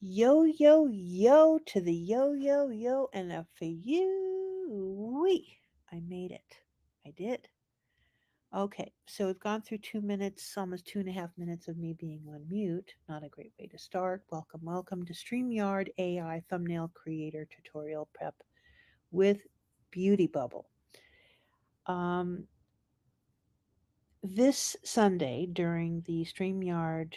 Yo, yo, yo to the yo, yo, yo, and a for you. Wee. I made it. I did. Okay, so we've gone through 2 minutes, almost 2.5 minutes of me being on mute. Not a great way to start. Welcome, welcome to StreamYard AI Thumbnail Creator Tutorial Prep with Beauty Bubble. Um, this Sunday during the StreamYard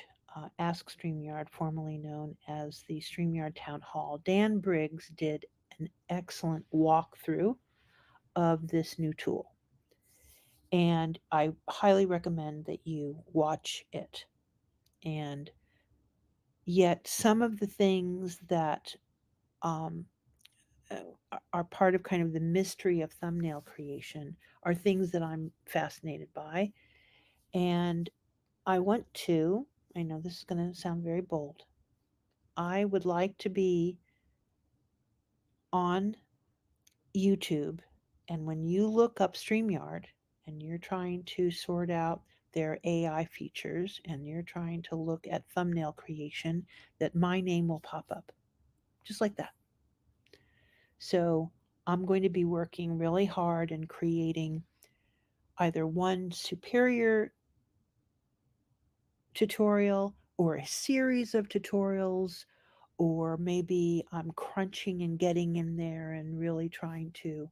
Ask StreamYard, formerly known as the StreamYard Town Hall, Dan Briggs did an excellent walkthrough of this new tool. And I highly recommend that you watch it. And yet, some of the things that um, are part of kind of the mystery of thumbnail creation are things that I'm fascinated by. And I know this is going to sound very bold, I would like to be on YouTube. And when you look up StreamYard and you're trying to sort out their AI features and you're trying to look at thumbnail creation, that my name will pop up just like that. So I'm going to be working really hard and creating either one superior tutorial or a series of tutorials, or maybe I'm crunching and getting in there and really trying to,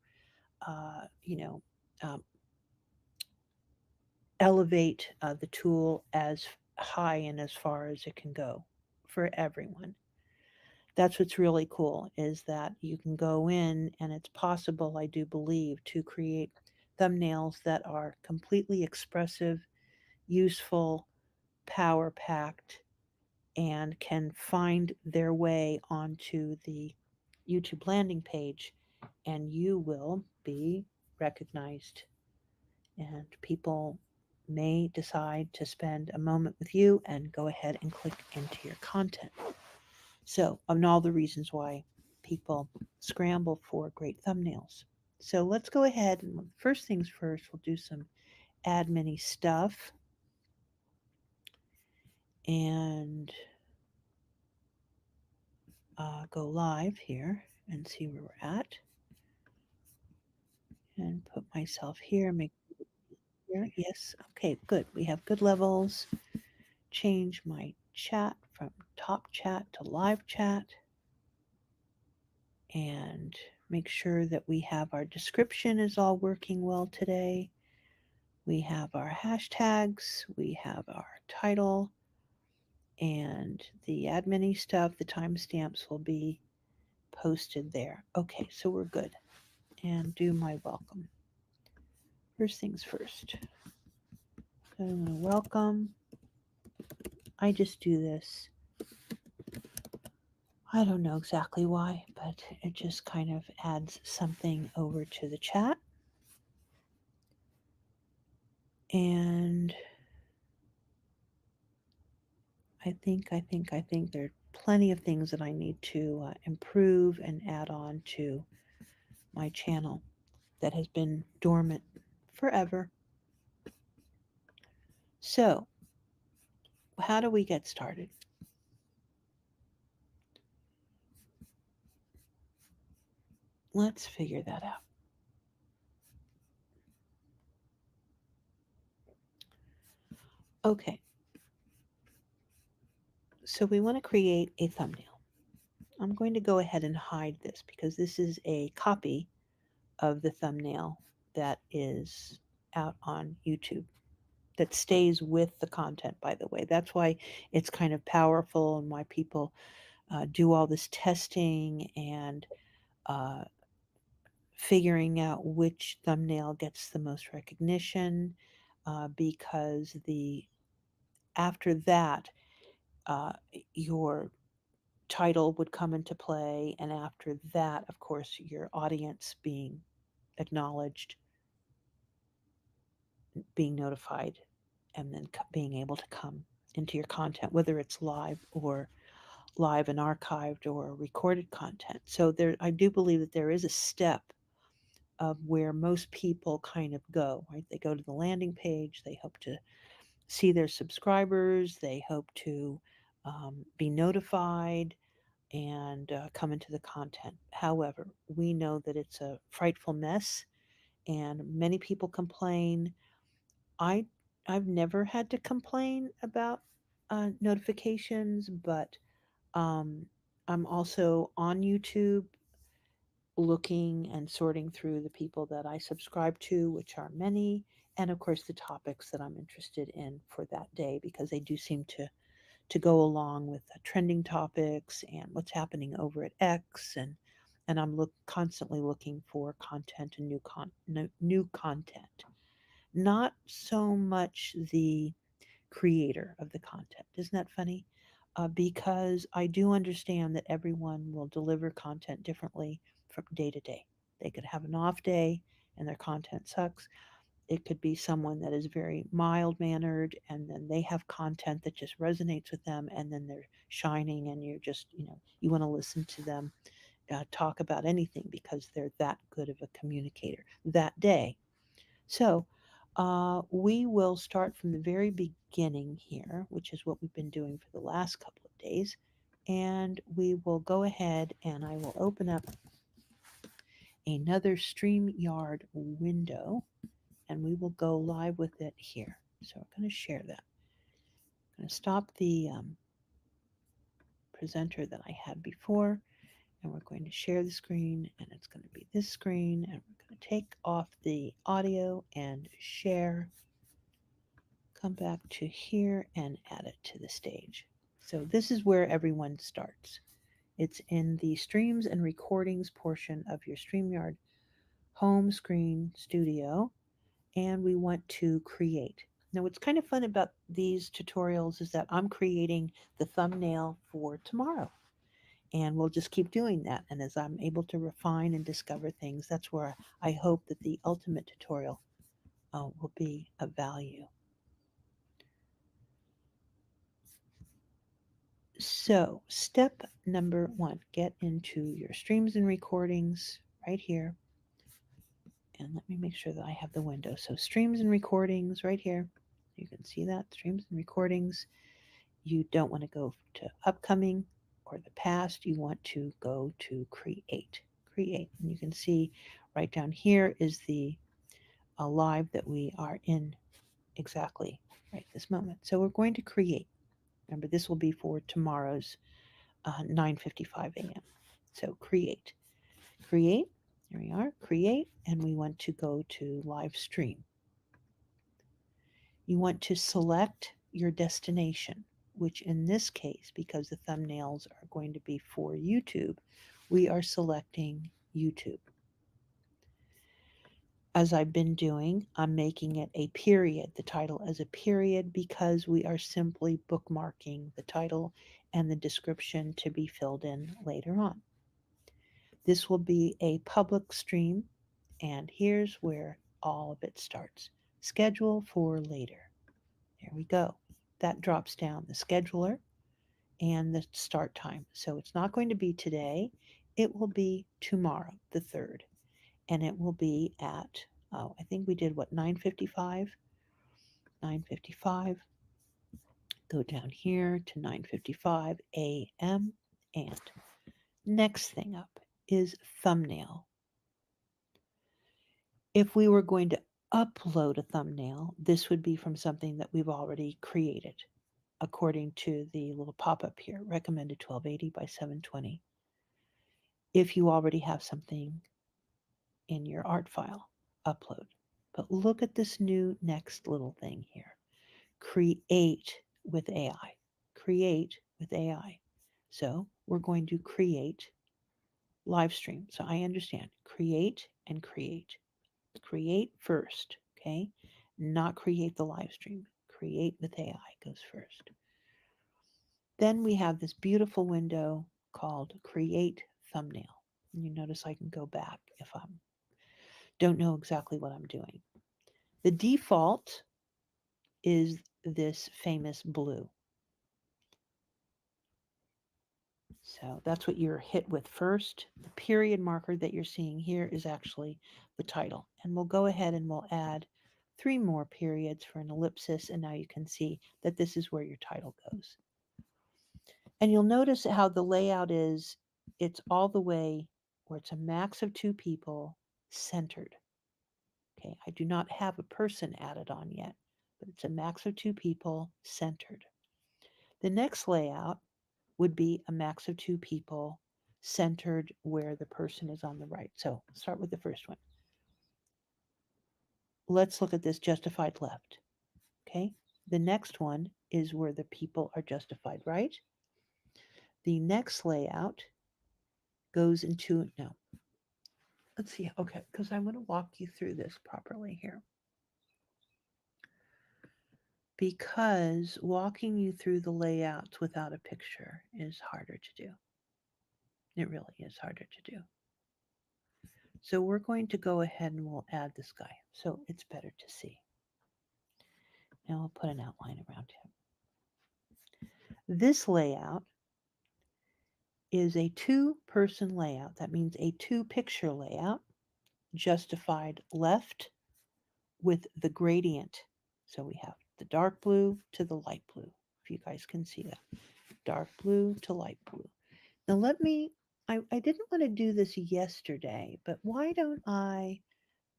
uh, you know, um, elevate the tool as high and as far as it can go for everyone. That's what's really cool is that you can go in and it's possible, I do believe, to create thumbnails that are completely expressive, useful, power packed, and can find their way onto the YouTube landing page, and you will be recognized. And people may decide to spend a moment with you and go ahead and click into your content. So, and all the reasons why people scramble for great thumbnails. So, let's go ahead and first things first, we'll do some Adminie stuff and go live here and see where we're at. And put myself here, make here. Yes, okay, good. We have good levels. Change my chat from top chat to live chat. And make sure that we have our description is all working well today. We have our hashtags, we have our title, and the admin stuff, the timestamps will be posted there. Okay, so we're good. And do my welcome. First things first. I'm going to welcome. I just do this. I don't know exactly why, but it just kind of adds something over to the chat. And I think there are plenty of things that I need to improve and add on to my channel that has been dormant forever. So, how do we get started? Let's figure that out. Okay, so we want to create a thumbnail. I'm going to go ahead and hide this because this is a copy of the thumbnail that is out on YouTube that stays with the content, by the way. That's why it's kind of powerful and why people do all this testing and uh, figuring out which thumbnail gets the most recognition, because the after that uh, your title would come into play, and after that, of course, your audience being acknowledged, being notified, and then being able to come into your content, whether it's live or live and archived or recorded content. So there, I do believe that there is a step of where most people kind of go, right? They go to the landing page, they hope to see their subscribers, they hope to be notified, and come into the content. However, we know that it's a frightful mess, and many people complain. I I've never had to complain about notifications, but um, I'm also on YouTube looking and sorting through the people that I subscribe to, which are many, and of course the topics that I'm interested in for that day because they do seem to go along with the trending topics and what's happening over at X and I'm constantly looking for content and new content. Not so much the creator of the content. Isn't that funny? Because I do understand that everyone will deliver content differently from day to day. They could have an off day and their content sucks. It could be someone that is very mild mannered and then they have content that just resonates with them and then they're shining and you're just, you want to listen to them talk about anything because they're that good of a communicator that day. So we will start from the very beginning here, which is what we've been doing for the last couple of days. And we will go ahead and I will open up another StreamYard window and we will go live with it here. So we're going to share that. I'm going to stop the presenter that I had before and we're going to share the screen and it's going to be this screen and we're going to take off the audio and share. Come back to here and add it to the stage. So this is where everyone starts. It's in the streams and recordings portion of your StreamYard home screen studio, and we want to create. Now, what's kind of fun about these tutorials is that I'm creating the thumbnail for tomorrow, and we'll just keep doing that. And as I'm able to refine and discover things, that's where I hope that the ultimate tutorial will be of value. So, step number one, get into your streams and recordings right here. And let me make sure that I have the window. So, streams and recordings right here. You can see that streams and recordings. You don't want to go to upcoming or the past. You want to go to create. Create. And you can see right down here is the live that we are in exactly right this moment. So, we're going to create. Remember, this will be for tomorrow's 9:55 a.m. So create, create. Here we are, create, and we want to go to live stream. You want to select your destination, which in this case, because the thumbnails are going to be for YouTube, we are selecting YouTube. As I've been doing, I'm making it a period, the title as a period, because we are simply bookmarking the title and the description to be filled in later on. This will be a public stream, and here's where all of it starts. Schedule for later. There we go. That drops down the scheduler and the start time. So it's not going to be today. It will be tomorrow, the 3rd. And it will be at, I think we did what, 9:55? 9:55. Go down here to 9:55 a.m. And next thing up is thumbnail. If we were going to upload a thumbnail, this would be from something that we've already created according to the little pop-up here, recommended 1280 by 720. If you already have something in your art file, upload. But look at this new next little thing here. Create with AI. Create with AI. So we're going to create live stream. So I understand create and create. Create first, okay? Not create the live stream. Create with AI goes first. Then we have this beautiful window called Create Thumbnail. And you notice I can go back if I don't know exactly what I'm doing. The default is this famous blue. So that's what you're hit with first. The period marker that you're seeing here is actually the title. And we'll go ahead and we'll add 3 more periods for an ellipsis. And now you can see that this is where your title goes. And you'll notice how the layout is, it's all the way where it's a max of 2 people centered. Okay, I do not have a person added on yet, but it's a max of 2 people centered. The next layout would be a max of 2 people centered where the person is on the right. So start with the first one. Let's look at this justified left. Okay, the next one is where the people are justified right. The next layout goes into, no, let's see, okay, because I want to walk you through this properly here. Because walking you through the layouts without a picture is harder to do. It really is harder to do. So we're going to go ahead and we'll add this guy so it's better to see. Now I'll put an outline around him. This layout is a 2-person layout. That means a 2-picture layout, justified left with the gradient. So we have the dark blue to the light blue, if you guys can see that. Dark blue to light blue. Now let me, I didn't want to do this yesterday, but why don't I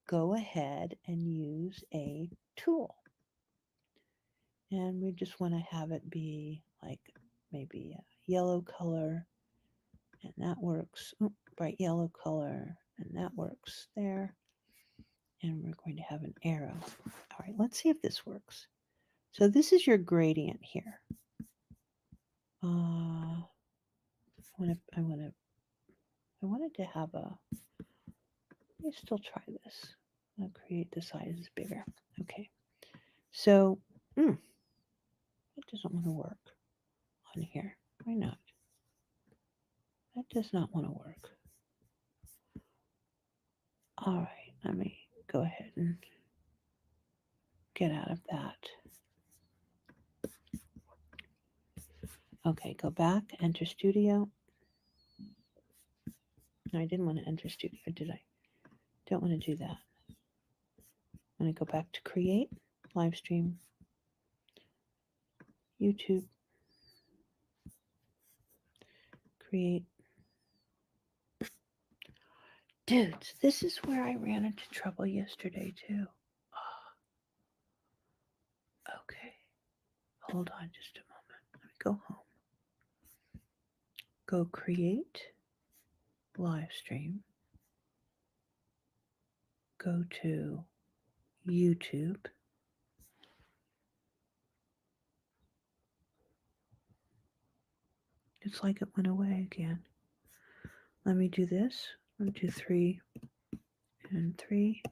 go ahead and use a tool? And we just want to have it be like maybe a yellow color, and that works. Oh, bright yellow color, and that works there. And we're going to have an arrow. All right, let's see if this works. So this is your gradient here. I wanted to have a, let me still try this. I'll create the sizes bigger. Okay, so it doesn't want to work on here. Why not? That does not want to work. All right, let me go ahead and get out of that. Okay, go back, enter studio. No, I didn't want to enter studio, did I? Don't want to do that. I'm going to go back to create, live stream, YouTube, create. Dudes, this is where I ran into trouble yesterday too. Oh, okay, hold on just a moment. Let me go home. Go create, live stream, go to YouTube. It's like it went away again. Let me do this. 1, 2, 3, and 3.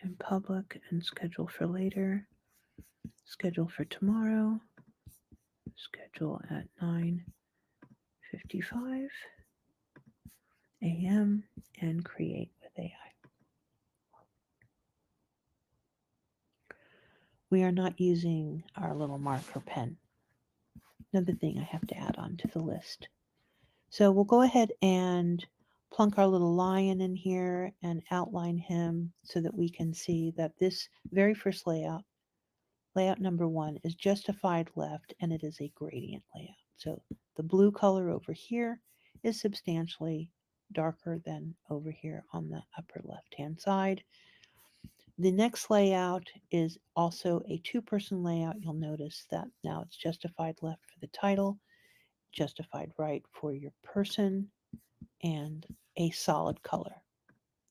And public and schedule for later. Schedule for tomorrow. Schedule at 9:55 a.m. and create with AI. We are not using our little marker pen. Another thing I have to add on to the list. So we'll go ahead and plunk our little lion in here and outline him so that we can see that this very first layout, layout number 1, is justified left, and it is a gradient layout. So the blue color over here is substantially darker than over here on the upper left-hand side. The next layout is also a 2-person layout. You'll notice that now it's justified left for the title, justified right for your person, and a solid color.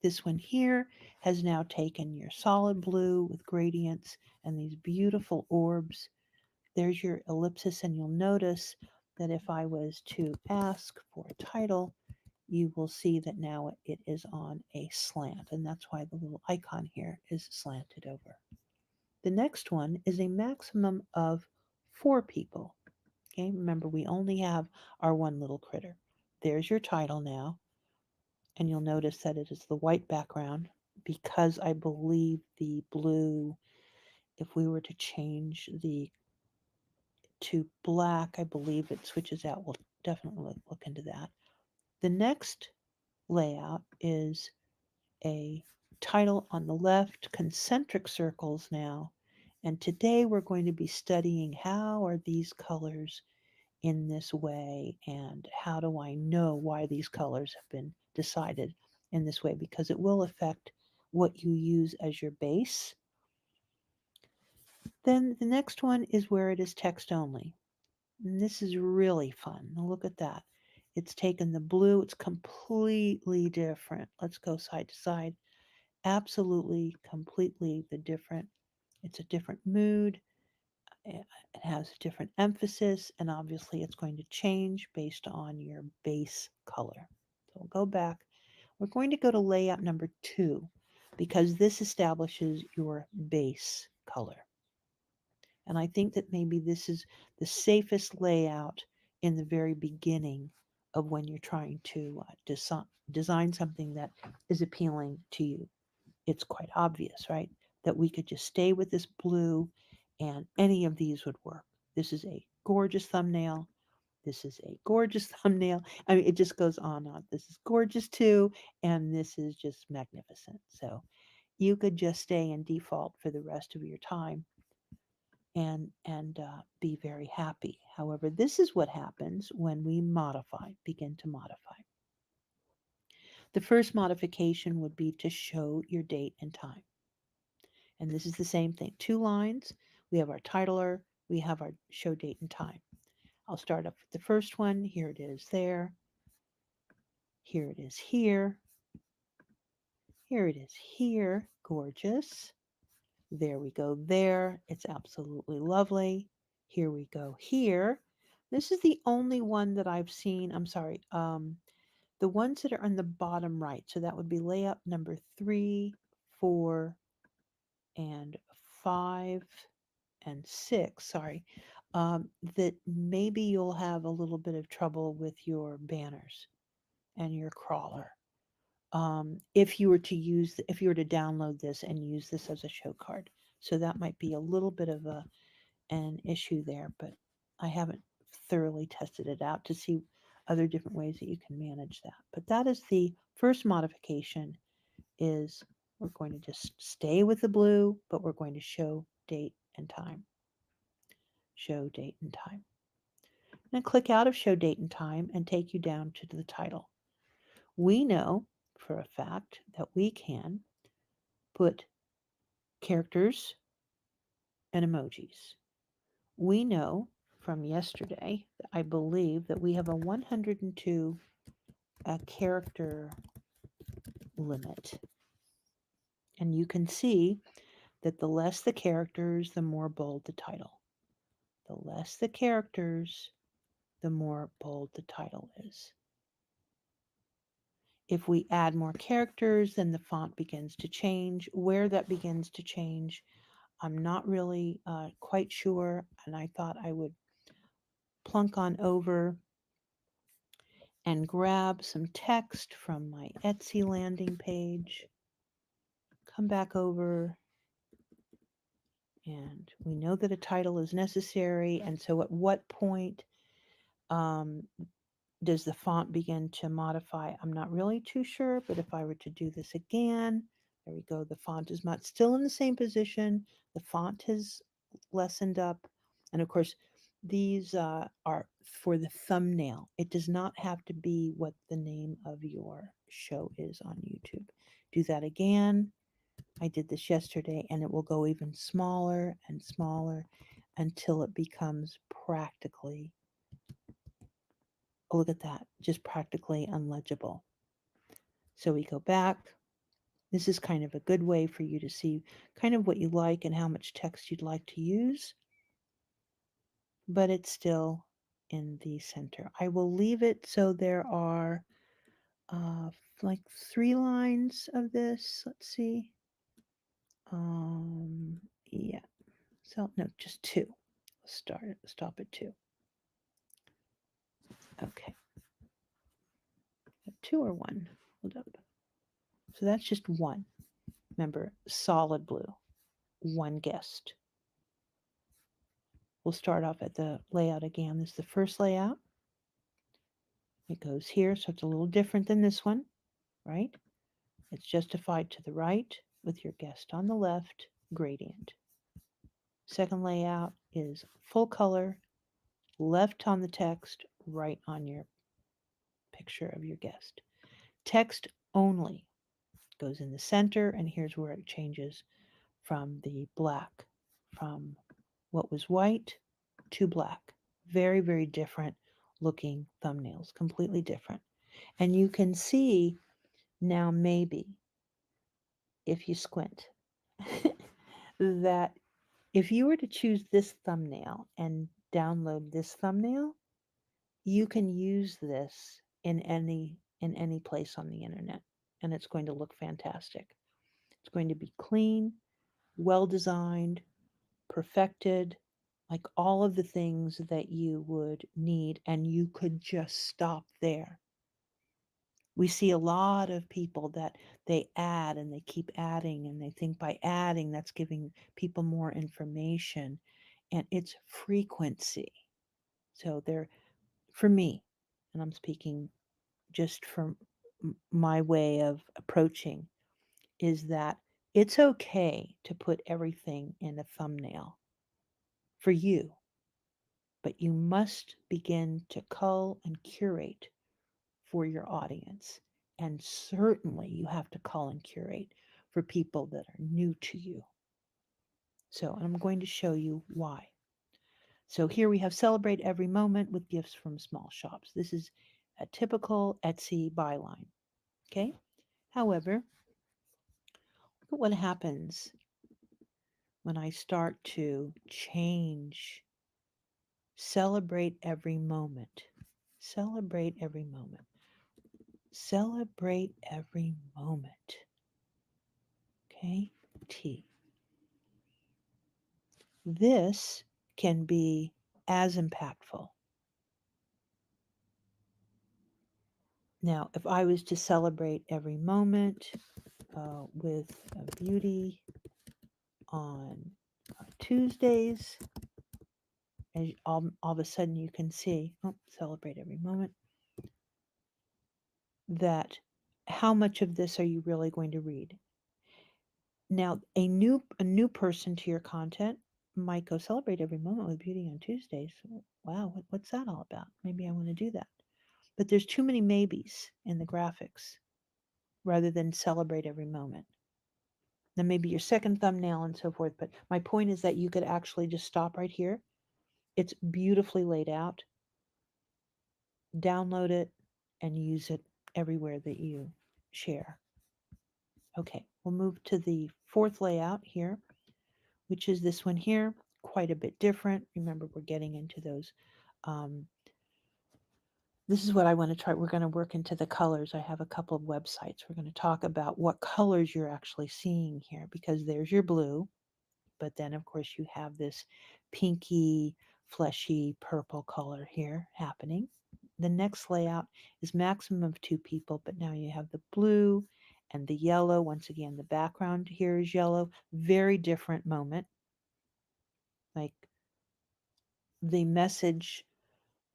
This one here has now taken your solid blue with gradients and these beautiful orbs. There's your ellipsis, and you'll notice that if I was to ask for a title, you will see that now it is on a slant, and that's why the little icon here is slanted over. The next one is a maximum of 4 people. Okay, remember we only have our one little critter. There's your title now, and you'll notice that it is the white background because I believe the blue, if we were to change the to black, I believe it switches out. We'll definitely look into that. The next layout is a title on the left, concentric circles now. And today we're going to be studying how are these colors in this way, and how do I know why these colors have been decided in this way, because it will affect what you use as your base. Then the next one is where it is text only. And this is really fun. Now look at that. It's taken the blue, it's completely different. Let's go side to side. Absolutely, completely the different. It's a different mood. It has a different emphasis, and obviously it's going to change based on your base color. So we'll go back. We're going to go to layout number 2 because this establishes your base color. And I think that maybe this is the safest layout in the very beginning of when you're trying to design something that is appealing to you. It's quite obvious, right? That we could just stay with this blue and any of these would work. This is a gorgeous thumbnail. This is a gorgeous thumbnail. I mean, it just goes on and on. This is gorgeous too, and this is just magnificent. So you could just stay in default for the rest of your time and be very happy. However, this is what happens when we begin to modify. The first modification would be to show your date and time. And this is the same thing. 2 lines. We have our titler. We have our show date and time. I'll start up with the first one. Here it is there. Here it is here. Here it is here. Gorgeous. There we go there. It's absolutely lovely. Here we go here. This is the only one that I've seen. I'm sorry. The ones that are on the bottom right. So that would be layout number 3, 4, and 5, and 6. Sorry. That maybe you'll have a little bit of trouble with your banners and your crawler. If you were to if you were to download this and use this as a show card. So that might be a little bit of an issue there, but I haven't thoroughly tested it out to see other different ways that you can manage that. But that is the first modification, is we're going to just stay with the blue, but we're going to show date and time. Show date and time. And click out of show date and time and take you down to the title. We know for a fact that we can put characters and emojis. We know from yesterday, I believe, that we have a 102 character limit. And you can see that the less the characters, the more bold the title. The less the characters, the more bold the title is. If we add more characters, then the font begins to change. Where that begins to change, I'm not really quite sure, and I thought I would plunk on over and grab some text from my Etsy landing page. Come back over, and we know that a title is necessary, and so at what point does the font begin to modify? I'm not really too sure, but if I were to do this again, there we go. The font is not still in the same position. The font has lessened up. And of course, these are for the thumbnail. It does not have to be what the name of your show is on YouTube. Do that again. I did this yesterday, and it will go even smaller and smaller until it becomes practically, look at that, just practically unlegible. So we go back. This is kind of a good way for you to see kind of what you like and how much text you'd like to use, but it's still in the center. I will leave it so there are like 3 lines of this. Let's see. Yeah. So no, just 2. Stop at 2. Okay. 2 or 1. Hold up. So that's just 1. Remember, solid blue. 1 guest. We'll start off at the layout again. This is the first layout. It goes here, so it's a little different than this one, right? It's justified to the right with your guest on the left, gradient. Second layout is full color, left on the text, right on your picture of your guest. Text only goes in the center, and here's where it changes from the black, from what was white to black. Very, very different looking thumbnails, completely different. And you can see now, maybe if you squint, that if you were to choose this thumbnail and download this thumbnail, you can use this in any place on the internet, and it's going to look fantastic. It's going to be clean, well designed, perfected, like all of the things that you would need, and you could just stop there. We see a lot of people that they add and they keep adding, and they think by adding that's giving people more information, and it's frequency. So they're, for me, and I'm speaking just from my way of approaching, is that it's okay to put everything in a thumbnail for you, but you must begin to cull and curate for your audience. And certainly you have to cull and curate for people that are new to you. So I'm going to show you why. So here we have celebrate every moment with gifts from small shops. This is a typical Etsy byline. Okay. However, look at what happens when I start to change. Celebrate every moment. Celebrate every moment. Celebrate every moment. Okay? T. This can be as impactful. Now, if I was to celebrate every moment with beauty on Tuesdays, as all of a sudden you can see, celebrate every moment, that how much of this are you really going to read? Now, a new person to your content might go celebrate every moment with beauty on Tuesdays. Wow, what's that all about? Maybe I want to do that. But there's too many maybes in the graphics rather than celebrate every moment. Then maybe your second thumbnail and so forth. But my point is that you could actually just stop right here. It's beautifully laid out. Download it and use it everywhere that you share. Okay, we'll move to the fourth layout here, which is this one here. Quite a bit different. Remember, we're getting into those. This is what I want to try. We're going to work into the colors. I have a couple of websites. We're going to talk about what colors you're actually seeing here, because there's your blue, but then of course you have this pinky, fleshy purple color here happening. The next layout is maximum of 2 people, but now you have the blue and the yellow. Once again, the background here is yellow. Very different moment. Like the message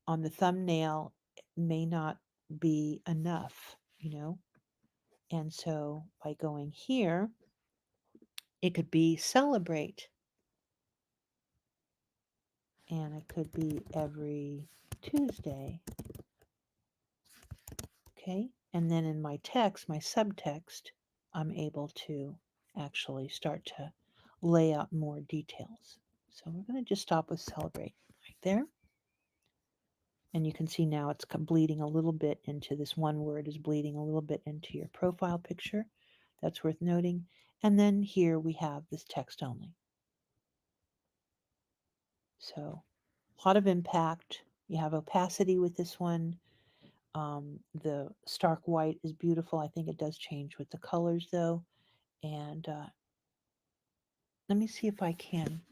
on the thumbnail may not be enough, And so by going here, it could be celebrate. And it could be every Tuesday. Okay. And then in my text, my subtext, I'm able to actually start to lay out more details. So we're going to just stop with celebrate right there. And you can see now it's bleeding a little bit into this one word is bleeding a little bit into your profile picture. That's worth noting. And then here we have this text only. So a lot of impact. You have opacity with this one. The stark white is beautiful. I think it does change with the colors though. And let me see if I can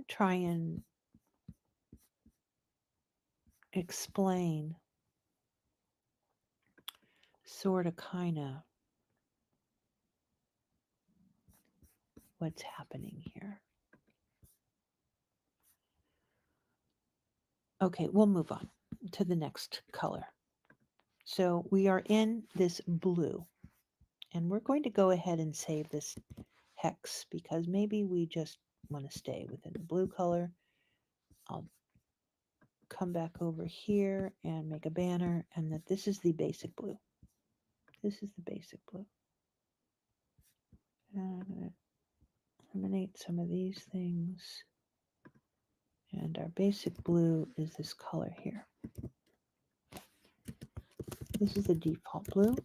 try and explain sort of kind of what's happening here. Okay, we'll move on to the next color. So we are in this blue, and we're going to go ahead and save this hex because maybe we just want to stay within the blue color. I'll come back over here and make a banner, and that this is the basic blue. This is the basic blue. And I'm going to eliminate some of these things. And our basic blue is this color here. This is the default blue.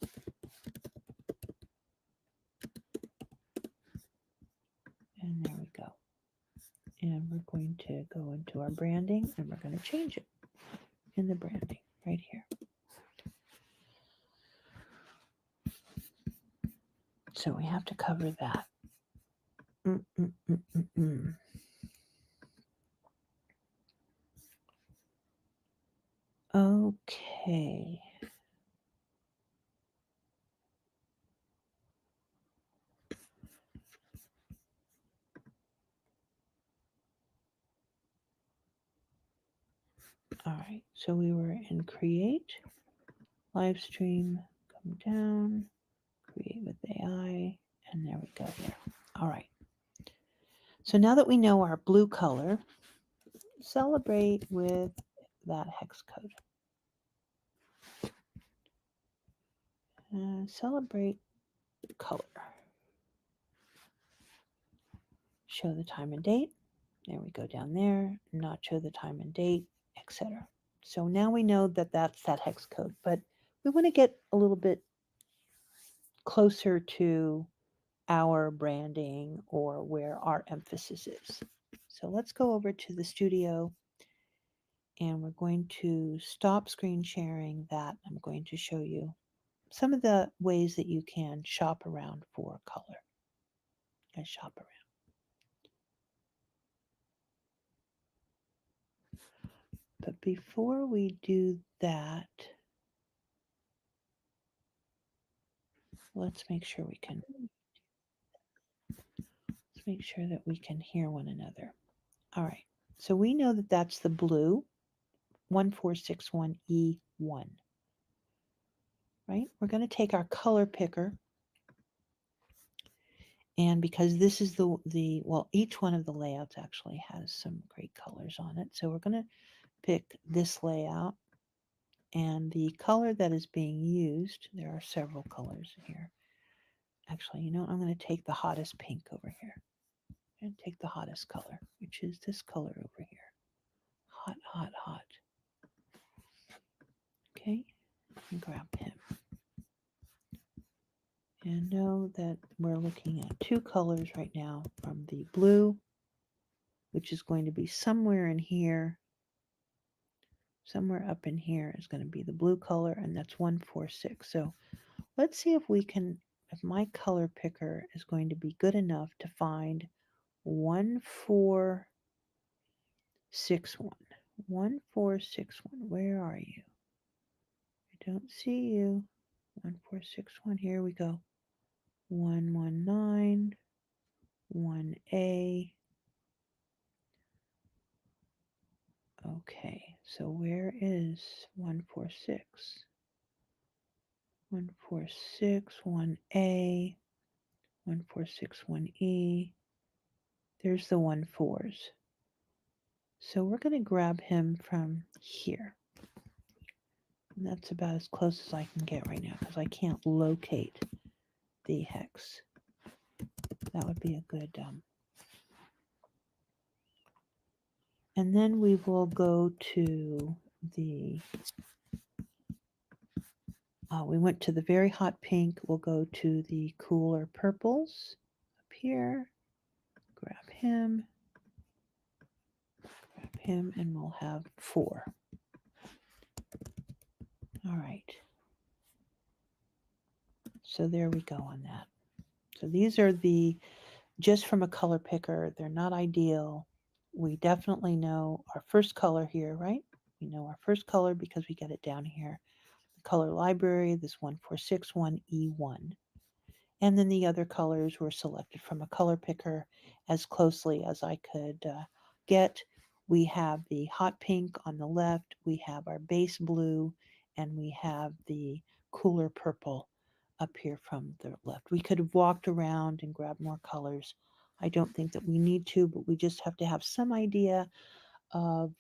And there we go. And we're going to go into our branding and we're going to change it in the branding right here. So we have to cover that. Okay. All right. So we were in create, live stream, come down, create with AI, and there we go there. All right. So now that we know our blue color, celebrate with that hex code. Celebrate color. Show the time and date. There we go down there. Not show the time and date, etc. So now we know that that's that hex code, but we want to get a little bit closer to our branding or where our emphasis is. So let's go over to the studio and we're going to stop screen sharing that. I'm going to show you some of the ways that you can shop around for color. And shop around. But before we do that, let's make sure that we can hear one another. All right. So we know that that's the blue 1461E1. Right? We're going to take our color picker, and because this is well, each one of the layouts actually has some great colors on it. So we're going to pick this layout, and the color that is being used, there are several colors here. Actually, you know, I'm going to take the hottest pink over here and take the hottest color, which is this color over here. Hot, hot, hot. Okay, and grab him. And know that we're looking at two colors right now from the blue, which is going to be somewhere in here. Somewhere up in here is going to be the blue color, and that's 146. So let's see if my color picker is going to be good enough to find 1461. 1461, where are you? I don't see you. 1461, here we go. 119, 1A. Okay, so where is 146? 146, 1A, 146, 1E. There's the 14s. So we're going to grab him from here. And that's about as close as I can get right now because I can't locate the hex. That would be a good... And then we will go to the... we went to the very hot pink. We'll go to the cooler purples up here. Grab him, and we'll have 4. All right. So there we go on that. So these are just from a color picker, they're not ideal. We definitely know our first color here, right? We know our first color because we get it down here. The color library, this 1461E1. And then the other colors were selected from a color picker as closely as I could get. We have the hot pink on the left, we have our base blue, and we have the cooler purple up here from the left. We could have walked around and grabbed more colors. I don't think that we need to, but we just have to have some idea of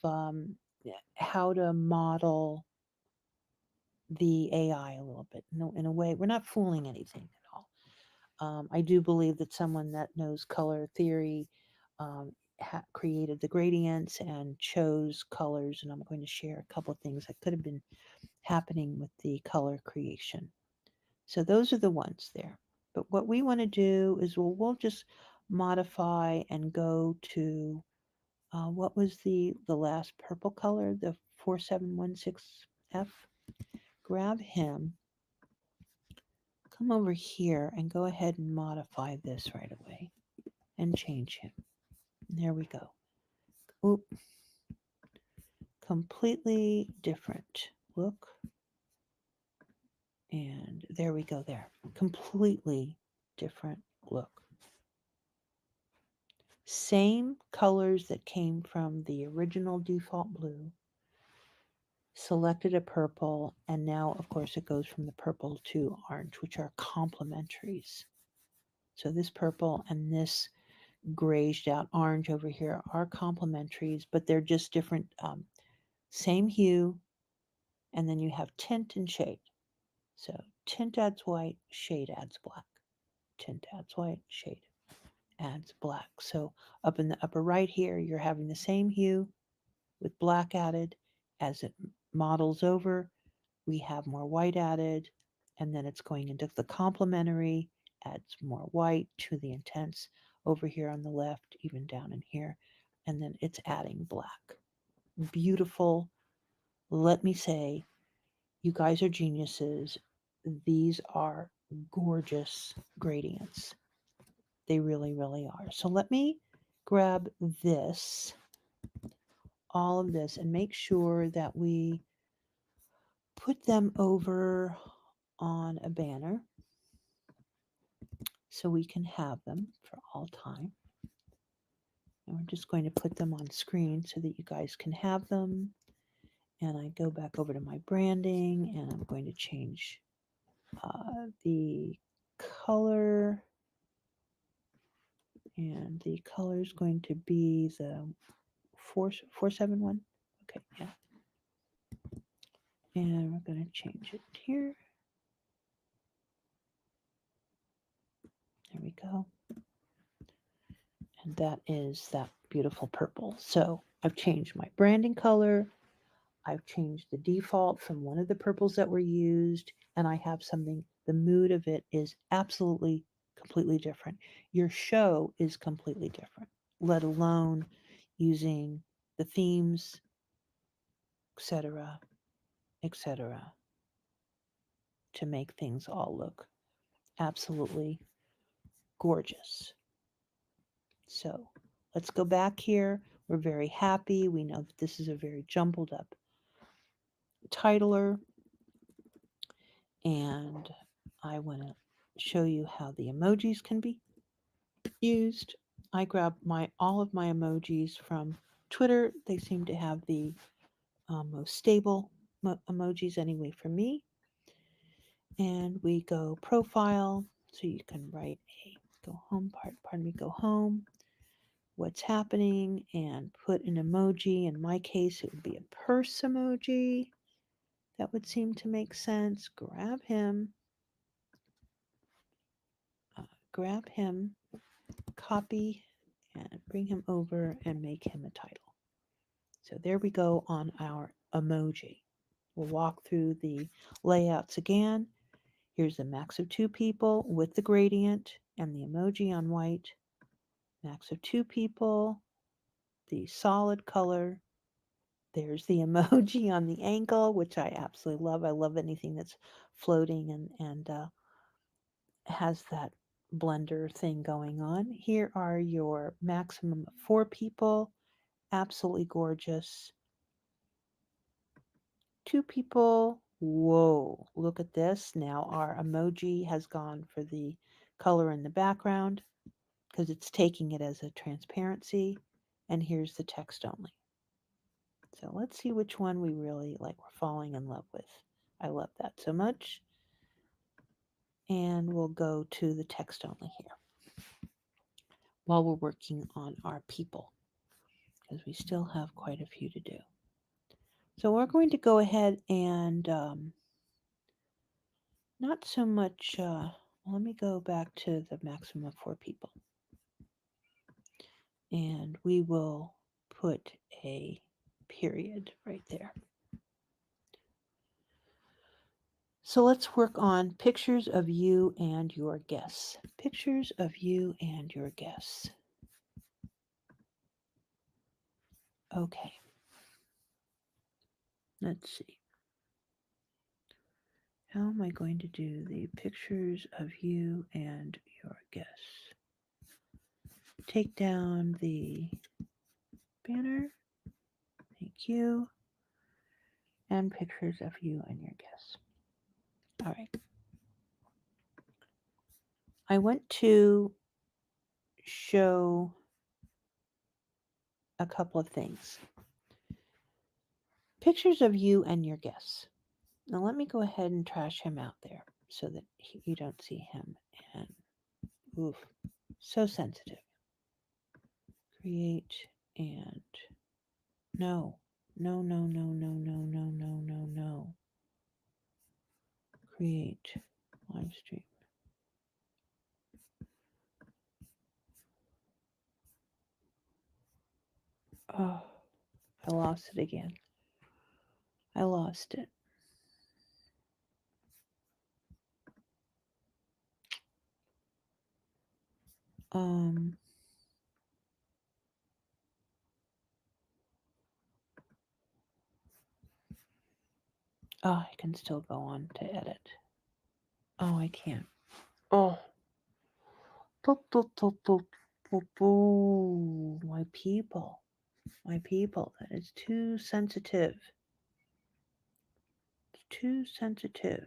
how to model the AI a little bit. No, in a way, we're not fooling anything at all. I do believe that someone that knows color theory created the gradients and chose colors, and I'm going to share a couple of things that could have been happening with the color creation. So those are the ones there. But what we want to do is we'll just modify and go to what was the last purple color, the 4716F. Grab him, come over here, and go ahead and modify this right away and change him. There we go. Oop, completely different look. And there we go there. Completely different look. Same colors that came from the original default blue. Selected a purple, and now, of course, it goes from the purple to orange, which are complementaries. So this purple and this grayed out orange over here are complementaries, but they're just different, same hue, and then you have tint and shade. So tint adds white, shade adds black. Tint adds white, shade adds black. So up in the upper right here, you're having the same hue with black added. As it models over, we have more white added, and then it's going into the complementary, adds more white to the intense over here on the left, even down in here, and then it's adding black. Beautiful. Let me say, you guys are geniuses. These are gorgeous gradients. They really, really are. So let me grab this, all of this, and make sure that we put them over on a banner so we can have them for all time. And we're just going to put them on screen so that you guys can have them. And I go back over to my branding, and I'm going to change the color. And the color is going to be the 471. Okay, yeah. And we're going to change it here. There we go. And that is that beautiful purple. So I've changed my branding color. I've changed the default from one of the purples that were used, and I have something, the mood of it is absolutely completely different. Your show is completely different, let alone using the themes, etc., etc., to make things all look absolutely gorgeous. So let's go back here. We're very happy. We know that this is a very jumbled up titler, and I want to show you how the emojis can be used. I grabbed all of my emojis from Twitter. They seem to have the most stable emojis anyway for me. And we go profile, so you can write a go home pardon me, go home, what's happening, and put an emoji. In my case, it would be a purse emoji. That would seem to make sense. Grab him, copy, and bring him over and make him a title. So there we go on our emoji. We'll walk through the layouts again. Here's the max of 2 people with the gradient and the emoji on white. Max of 2 people, the solid color. There's the emoji on the ankle, which I absolutely love. I love anything that's floating and has that blender thing going on. Here are your maximum of 4 people. Absolutely gorgeous. 2 people. Whoa, look at this. Now our emoji has gone for the color in the background because it's taking it as a transparency. And here's the text only. So let's see which one we really like, we're falling in love with. I love that so much. And we'll go to the text only here while we're working on our people, because we still have quite a few to do. So we're going to go ahead and not so much, let me go back to the maximum of 4 people. And we will put a period right there. So let's work on pictures of you and your guests. Pictures of you and your guests. Okay. Let's see. How am I going to do the pictures of you and your guests? Take down the banner. Thank you. And pictures of you and your guests. All right. I want to show a couple of things. Pictures of you and your guests. Now let me go ahead and trash him out there so that you don't see him. And oof, so sensitive. Create and no, no, no, no, no, no, no, no, no, no. Create live stream. Oh, I lost it again. I lost it. Um, oh, I can still go on to edit. Oh, I can't. Oh. My people. My people. That is too sensitive. It's too sensitive.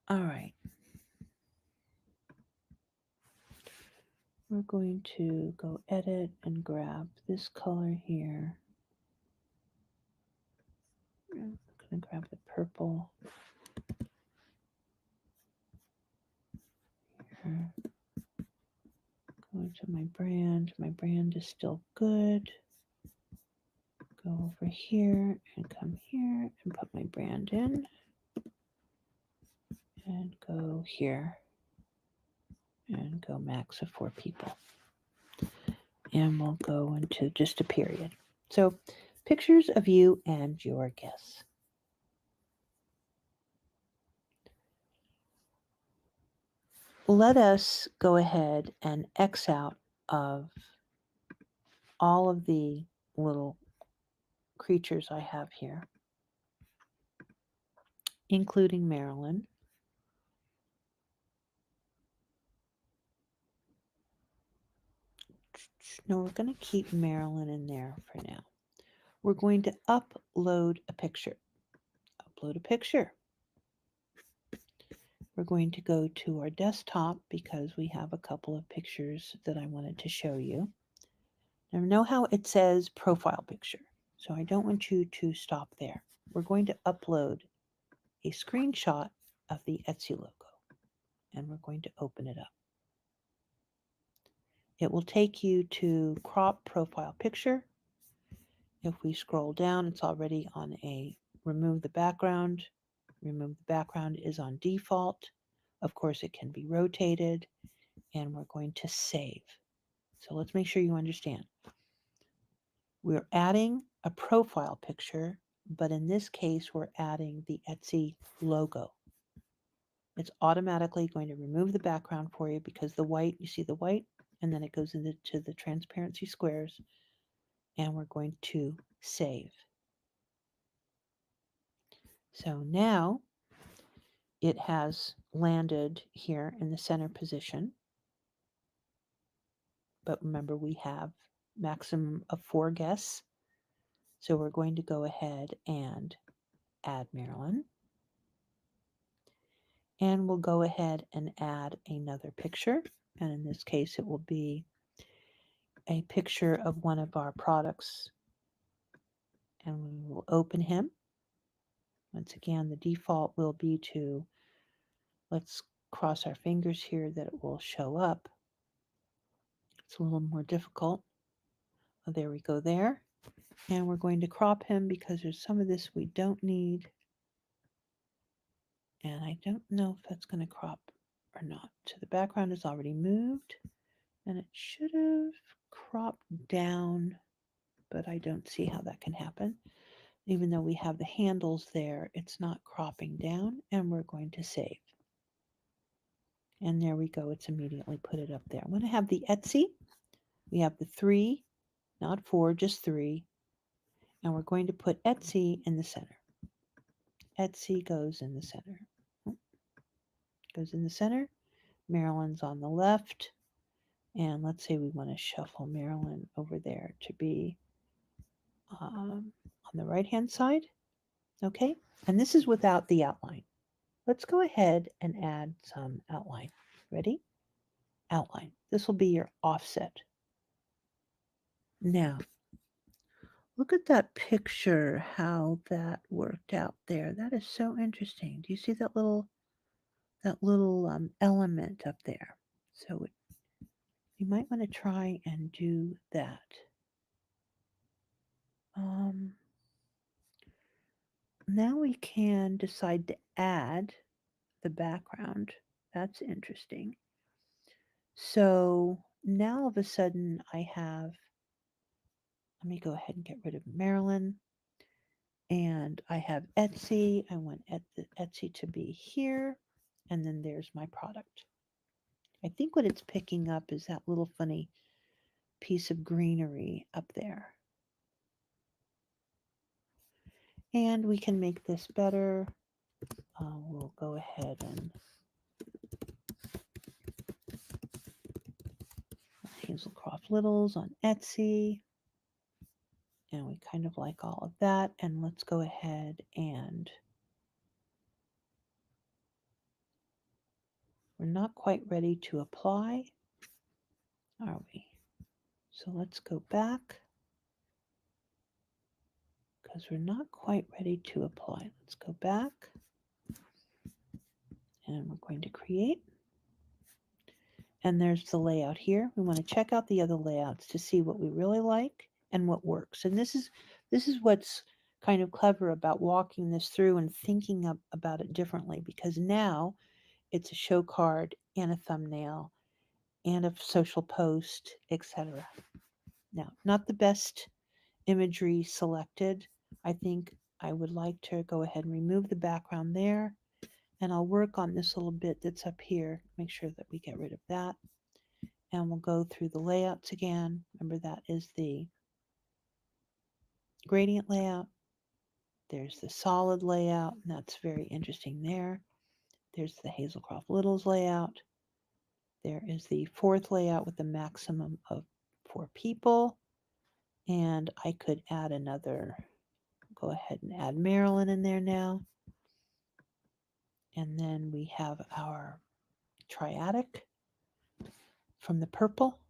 All right. We're going to go edit and grab this color here. I'm going to grab the purple. Here. Go to my brand. My brand is still good. Go over here and come here and put my brand in. And go here. And go max of 4 people. And we'll go into just a period. So, pictures of you and your guests. Let us go ahead and X out of all of the little creatures I have here, including Marilyn. No, we're going to keep Marilyn in there for now. We're going to upload a picture. Upload a picture. We're going to go to our desktop because we have a couple of pictures that I wanted to show you. Now, know how it says profile picture, so I don't want you to stop there. We're going to upload a screenshot of the Etsy logo, and we're going to open it up. It will take you to crop profile picture. If we scroll down, it's already on a remove the background. Remove the background is on default. Of course, it can be rotated, and we're going to save. So let's make sure you understand. We're adding a profile picture, but in this case, we're adding the Etsy logo. It's automatically going to remove the background for you because the white, you see the white, and then it goes into the transparency squares, and we're going to save. So now it has landed here in the center position. But remember, we have maximum of 4 guests. So we're going to go ahead and add Marilyn. And we'll go ahead and add another picture. And in this case, it will be a picture of one of our products. And we will open him. Once again, the default will be to, let's cross our fingers here that it will show up. It's a little more difficult. Oh, there we go there. And we're going to crop him because there's some of this we don't need. And I don't know if that's going to crop or not. So the background is already moved and it should have cropped down, but I don't see how that can happen. Even though we have the handles there, it's not cropping down, and we're going to save. And there we go. It's immediately put it up there. I'm going to have the Etsy. We have the 3, not 4, just 3. And we're going to put Etsy in the center. Etsy goes in the center. Goes in the center. Marilyn's on the left. And let's say we want to shuffle Marilyn over there to be on the right-hand side. Okay. And this is without the outline. Let's go ahead and add some outline. Ready? Outline. This will be your offset. Now, look at that picture, how that worked out there. That is so interesting. Do you see that little element up there? So you might want to try and do that. Now we can decide to add the background. That's interesting. So now all of a sudden I have, let me go ahead and get rid of Marilyn. And I have Etsy. I want Etsy to be here. And then there's my product. I think what it's picking up is that little funny piece of greenery up there. And we can make this better. We'll go ahead and Hazelcroft Littles on Etsy. And we kind of like all of that. And let's go ahead and we're not quite ready to apply, are we? So let's go back because we're not quite ready to apply. Let's go back and we're going to create. And there's the layout here. We want to check out the other layouts to see what we really like and what works. And this is what's kind of clever about walking this through and thinking about it differently, because now it's a show card and a thumbnail and a social post, etc. Now, not the best imagery selected. I think I would like to go ahead and remove the background there, and I'll work on this little bit that's up here, make sure that we get rid of that. And we'll go through the layouts again. Remember, that is the gradient layout. There's the solid layout, and that's very interesting there. There's the Hazelcroft Littles layout. There is the 4th layout with the maximum of 4 people. And I could add another, go ahead and add Marilyn in there now. And then we have our triadic from the purple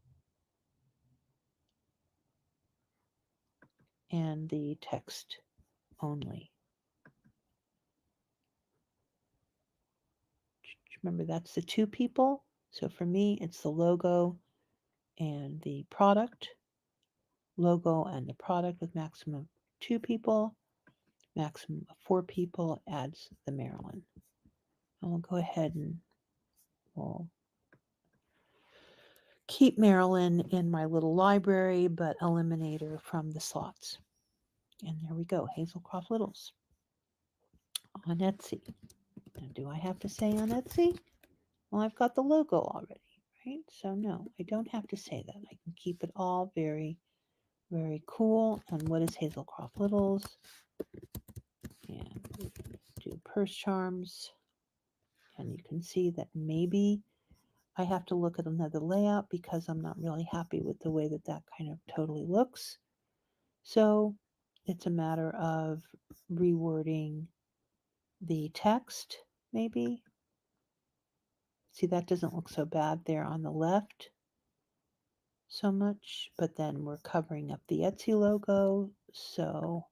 and the text only. Remember, that's the 2 people. So for me, it's the logo and the product. Logo and the product with maximum of 2 people. Maximum of 4 people adds the Marilyn. And we'll go ahead and we'll keep Marilyn in my little library, but eliminate her from the slots. And there we go, Hazelcroft Littles on Etsy. Now, do I have to say on Etsy? Well, I've got the logo already, right? So no, I don't have to say that. I can keep it all very, very cool. And what is Hazelcroft Littles? And do purse charms. And you can see that maybe I have to look at another layout because I'm not really happy with the way that that kind of totally looks. So it's a matter of rewording the text, maybe. See, that doesn't look so bad there on the left so much, but then we're covering up the Etsy logo. So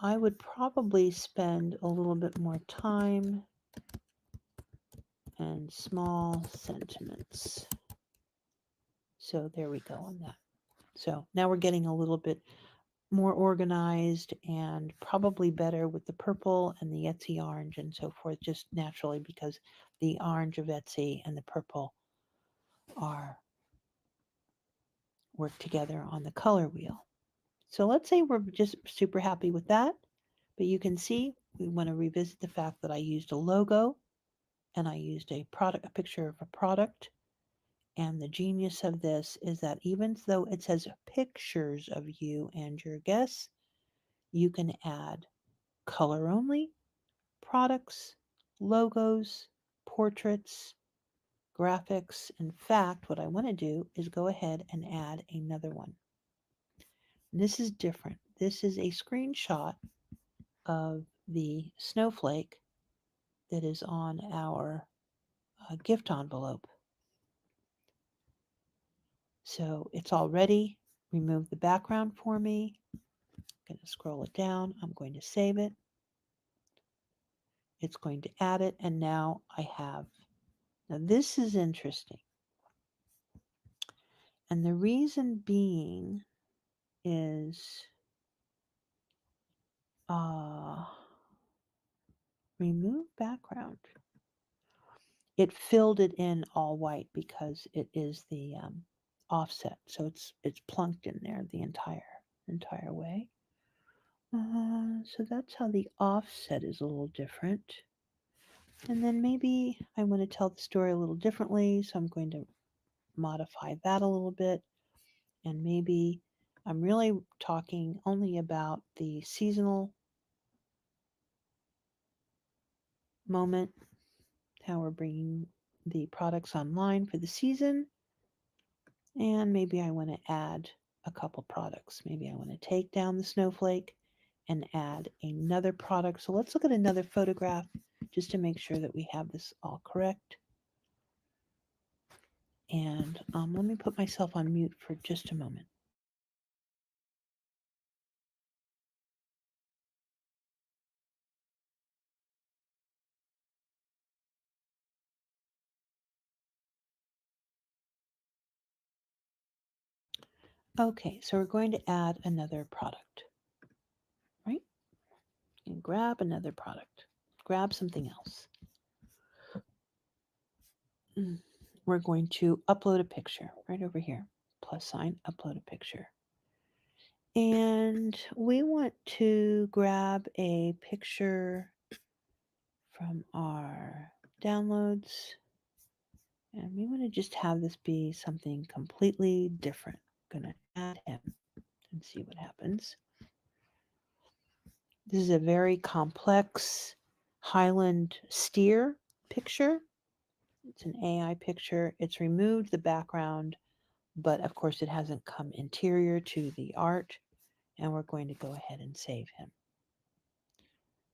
I would probably spend a little bit more time and small sentiments. So there we go on that. So now we're getting a little bit more organized and probably better with the purple and the Etsy orange and so forth, just naturally because the orange of Etsy and the purple are work together on the color wheel. So let's say we're just super happy with that, but you can see we want to revisit the fact that I used a logo and I used a picture of a product. And the genius of this is that even though it says pictures of you and your guests, you can add color only, products, logos, portraits, graphics. In fact, what I want to do is go ahead and add another one. This is different. This is a screenshot of the snowflake that is on our gift envelope. So it's already removed the background for me. I'm going to scroll it down. I'm going to save it. It's going to add it. And now I have. Now this is interesting. And the reason being is uh, remove background. It filled it in all white because it is the offset. So it's plunked in there the entire way. So that's how the offset is a little different. And then maybe I want to tell the story a little differently, so I'm going to modify that a little bit. And maybe I'm really talking only about the seasonal moment, how we're bringing the products online for the season. And maybe I want to add a couple products. Maybe I want to take down the snowflake and add another product. So let's look at another photograph just to make sure that we have this all correct. And let me put myself on mute for just a moment. Okay, so we're going to add another product, right? And grab another product. Grab something else. We're going to upload a picture right over here. Plus sign, upload a picture. And we want to grab a picture from our downloads. And we want to just have this be something completely different. I'm going to add him and see what happens. This is a very complex Highland steer picture. It's an AI picture. It's removed the background, but of course it hasn't come interior to the art. And we're going to go ahead and save him.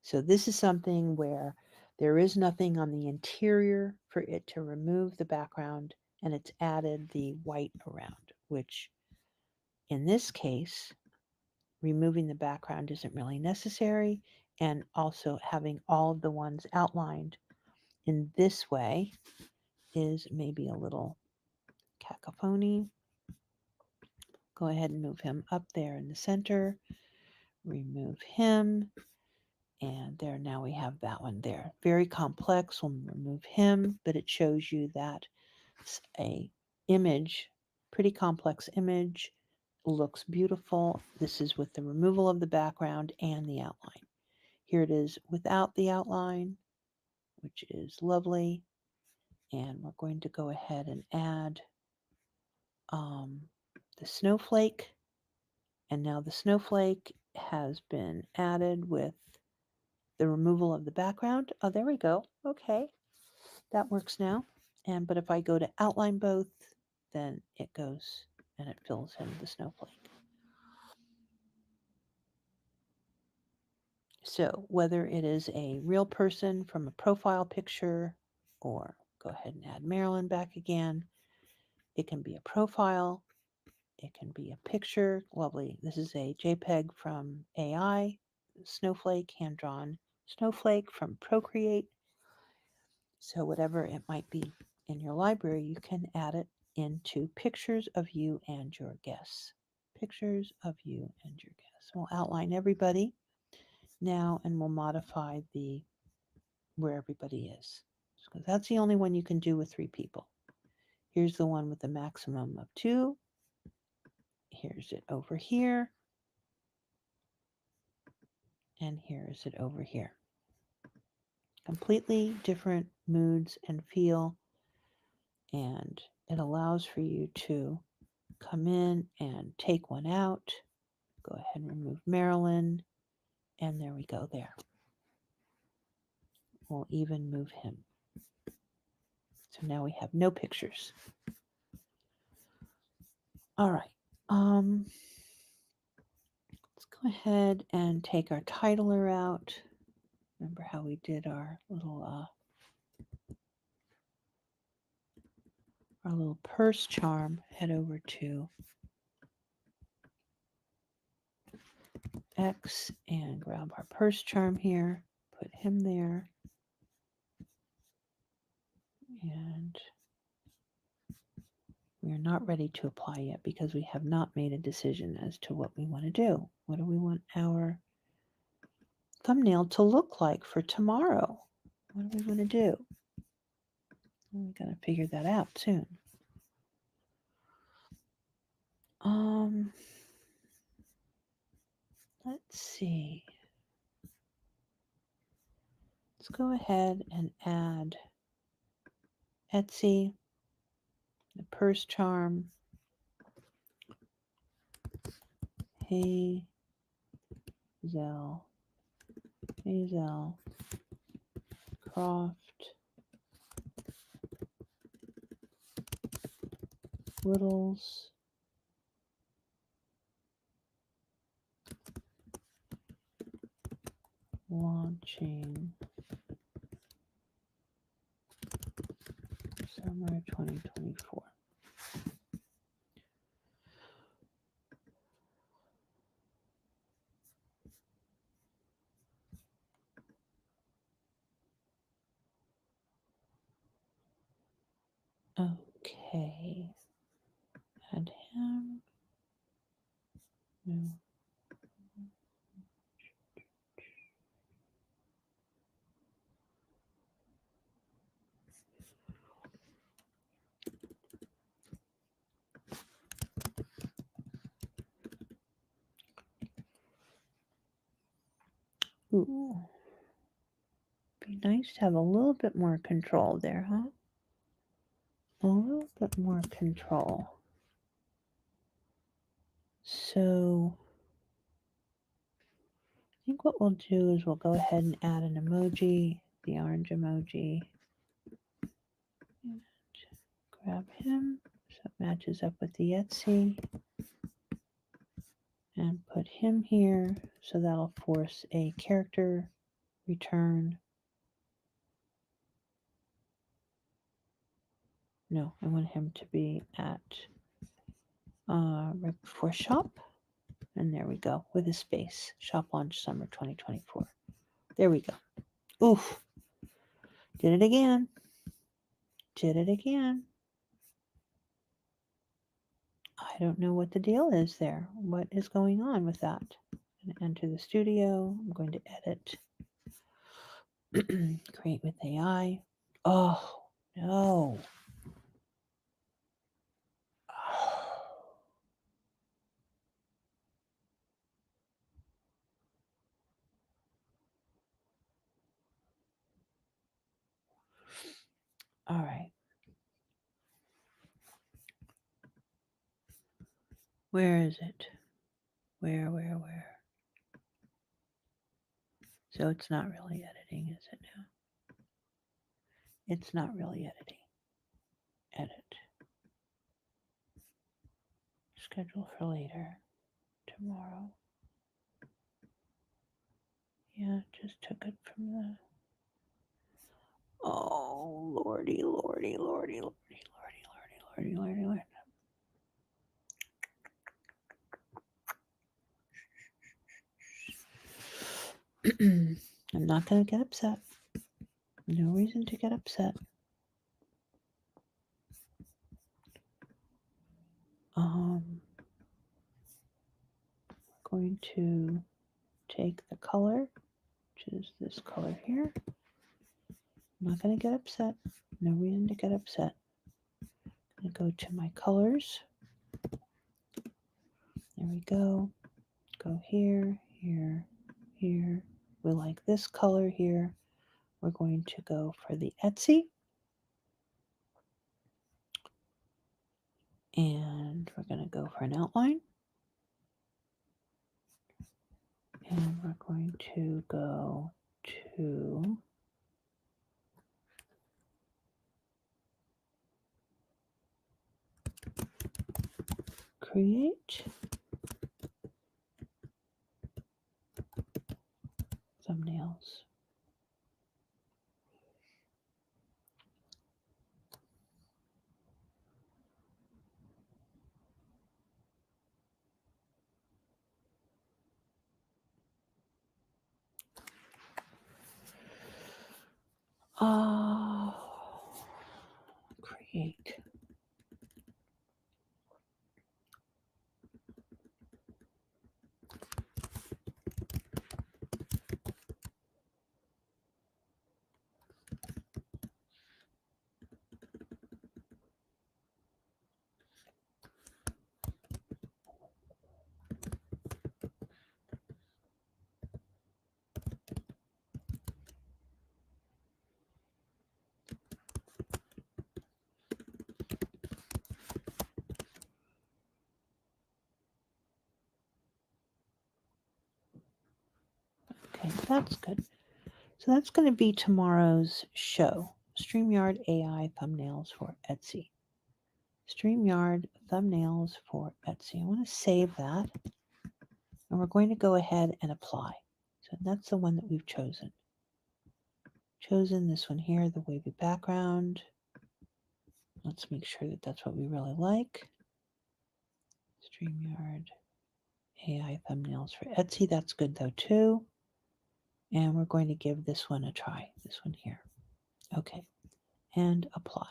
So this is something where there is nothing on the interior for it to remove the background, and it's added the white around, which in this case, removing the background isn't really necessary, and also having all of the ones outlined in this way is maybe a little cacophony. Go ahead and move him up there in the center, remove him, and there, now we have that one there. Very complex, we'll remove him, but it shows you that it's a image, pretty complex image, looks beautiful. This is with the removal of the background and the outline. Here it is without the outline, which is lovely. And we're going to go ahead and add the snowflake. And now the snowflake has been added with the removal of the background. Oh, there we go. Okay, that works now. And but if I go to outline both, then it goes and it fills in the snowflake. So whether it is a real person from a profile picture, or go ahead and add Marilyn back again, it can be a profile, it can be a picture. Lovely. This is a JPEG from AI, snowflake, hand-drawn snowflake from Procreate. So whatever it might be in your library, you can add it into pictures of you and your guests. pictures of you and your guests. We'll outline everybody now and we'll modify the where everybody is. Because that's the only one you can do with 3 people. Here's the one with the maximum of 2. Here's it over here. And here's it over here. Completely different moods and feel. And it allows for you to come in and take one out. Go ahead and remove Marilyn. And there we go there. We'll even move him. So now we have no pictures. All right. Let's go ahead and take our titler out. Remember how we did our little purse charm. Head over to X and grab our purse charm here. Put him there. And we are not ready to apply yet because we have not made a decision as to what we want to do. What do we want our thumbnail to look like for tomorrow? What do we want to do? We're going to figure that out soon. Let's see. Let's go ahead and add Etsy, the purse charm, Hazel Croft, Littles, launching summer 2024. Okay. Add him. No. Ooh. Be nice to have a little bit more control there, huh? A little bit more control. So I think what we'll do is we'll go ahead and add an emoji, the orange emoji. And grab him so it matches up with the Etsy. And put him here so that'll force a character return. No, I want him to be at right before shop. And there we go, with a space. Shop launch summer 2024. There we go. Oof. Did it again. Did it again. I don't know what the deal is there. What is going on with that? I'm going to enter the studio. I'm going to edit. Create with AI. Oh, no. All right. Where is it? Where? So it's not really editing, is it now? It's not really editing. Edit. Schedule for later. Tomorrow. Yeah, just took it from the... Oh, lordy. I'm not going to get upset. No reason to get upset. going to take the color, which is this color here. I'm not going to get upset. No reason to get upset. I'm going to go to my colors. There we go. Go here, here, here. We like this color here. We're going to go for the Etsy. And we're going to go for an outline. And we're going to go to create thumbnails. Create. Okay, that's good. So that's going to be tomorrow's show. StreamYard AI thumbnails for Etsy. StreamYard thumbnails for Etsy. I want to save that. And we're going to go ahead and apply. So that's the one that we've chosen. Chosen this one here, the wavy background. Let's make sure that that's what we really like. StreamYard AI thumbnails for Etsy. That's good though too. And we're going to give this one a try. This one here. Okay. And apply.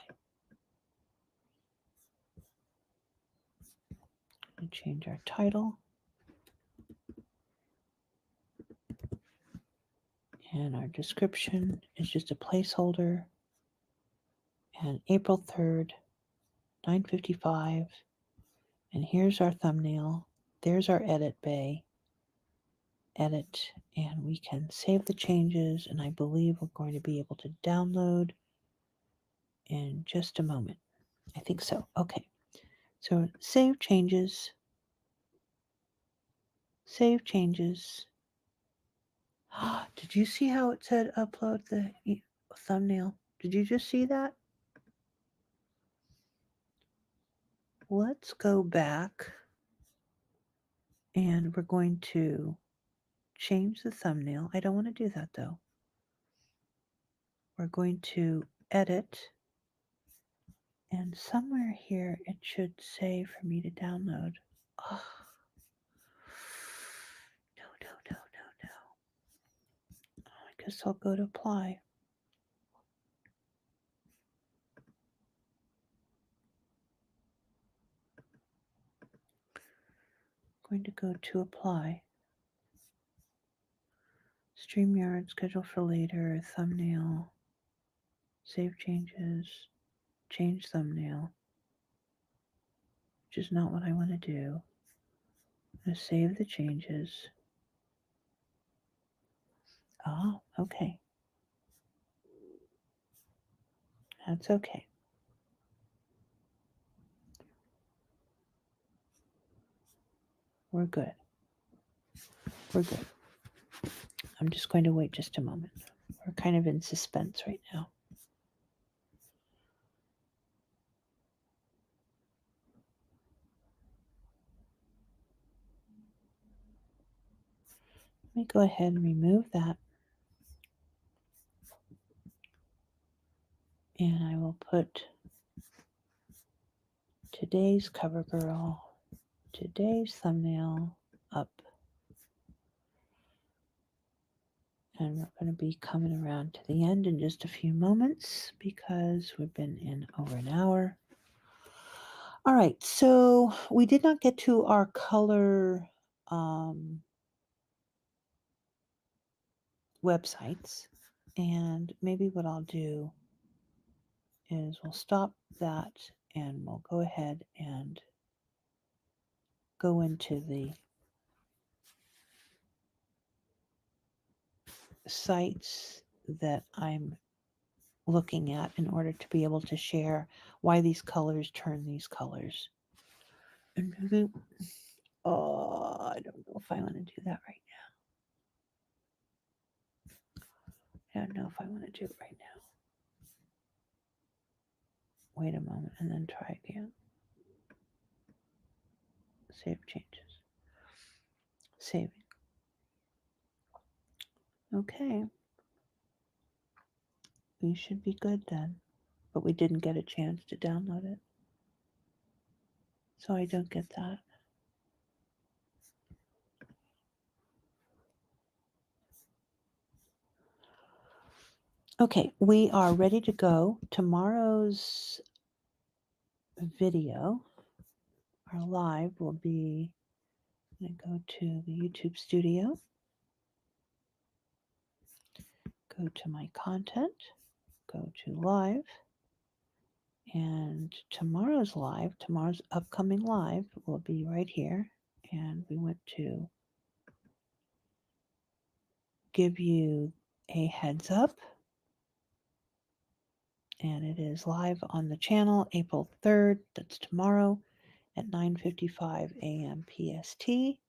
And change our title. And our description is just a placeholder. And April 3rd, 9:55. And here's our thumbnail. There's our edit bay. Edit. And we can save the changes. And I believe we're going to be able to download in just a moment. I think so. Okay. So save changes. Save changes. Did you see how it said upload the thumbnail? Did you just see that? Let's go back and we're going to change the thumbnail. I don't want to do that though. We're going to edit, and somewhere here it should say for me to download. Oh. No. I guess I'll go to apply. Going to go to apply. StreamYard, schedule for later, thumbnail, save changes, change thumbnail, which is not what I want to do. I'm going to save the changes. Oh, okay. That's okay. We're good. We're good. I'm just going to wait just a moment. We're kind of in suspense right now. Let me go ahead and remove that. And I will put today's cover girl, today's thumbnail up. And we're going to be coming around to the end in just a few moments because we've been in over an hour. All right, so we did not get to our color um, websites. And maybe what I'll do is we'll stop that and we'll go ahead and go into the sites that I'm looking at in order to be able to share why these colors turn these colors. And maybe, oh, I don't know if I want to do that right now. I don't know if I want to do it right now. Wait a moment and then try again. Save changes. Saving. Okay. We should be good then. But we didn't get a chance to download it. So I don't get that. Okay, we are ready to go. Tomorrow's video, our live, will be, I'm going to go to the YouTube studio, go to my content, go to live, and tomorrow's upcoming live will be right here. And we want to give you a heads up. And it is live on the channel April 3rd. That's tomorrow at 9:55 a.m. PST.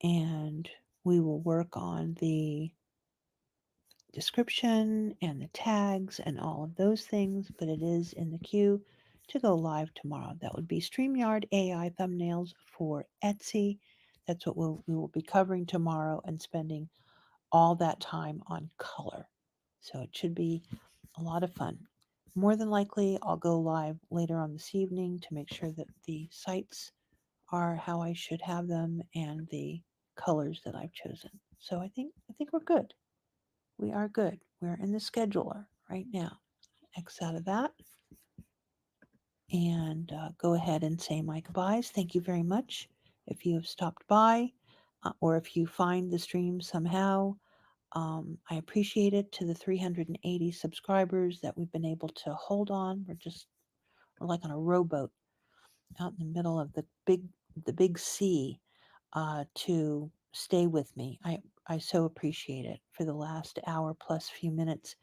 And we will work on the description and the tags and all of those things, but it is in the queue to go live tomorrow. That would be StreamYard AI thumbnails for Etsy. That's what we will be covering tomorrow and spending all that time on color. So it should be a lot of fun. More than likely, I'll go live later on this evening to make sure that the sites are how I should have them and the colors that I've chosen. So I think we're good. We are good. We're in the scheduler right now. X out of that and go ahead and say my goodbyes. Thank you very much if you have stopped by or if you find the stream somehow. I appreciate it to the 380 subscribers that we've been able to hold on. We're like on a rowboat out in the middle of the big sea to stay with me. I so appreciate it. For the last hour plus few minutes,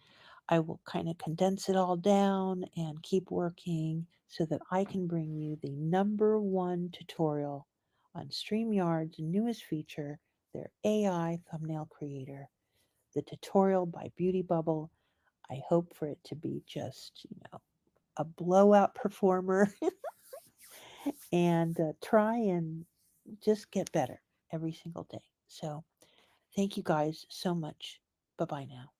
I will kind of condense it all down and keep working so that I can bring you the number one tutorial on StreamYard's newest feature, their AI thumbnail creator, the tutorial by Beauty Bubble. I hope for it to be just, a blowout performer and try and just get better every single day. So, thank you guys so much. Bye bye now.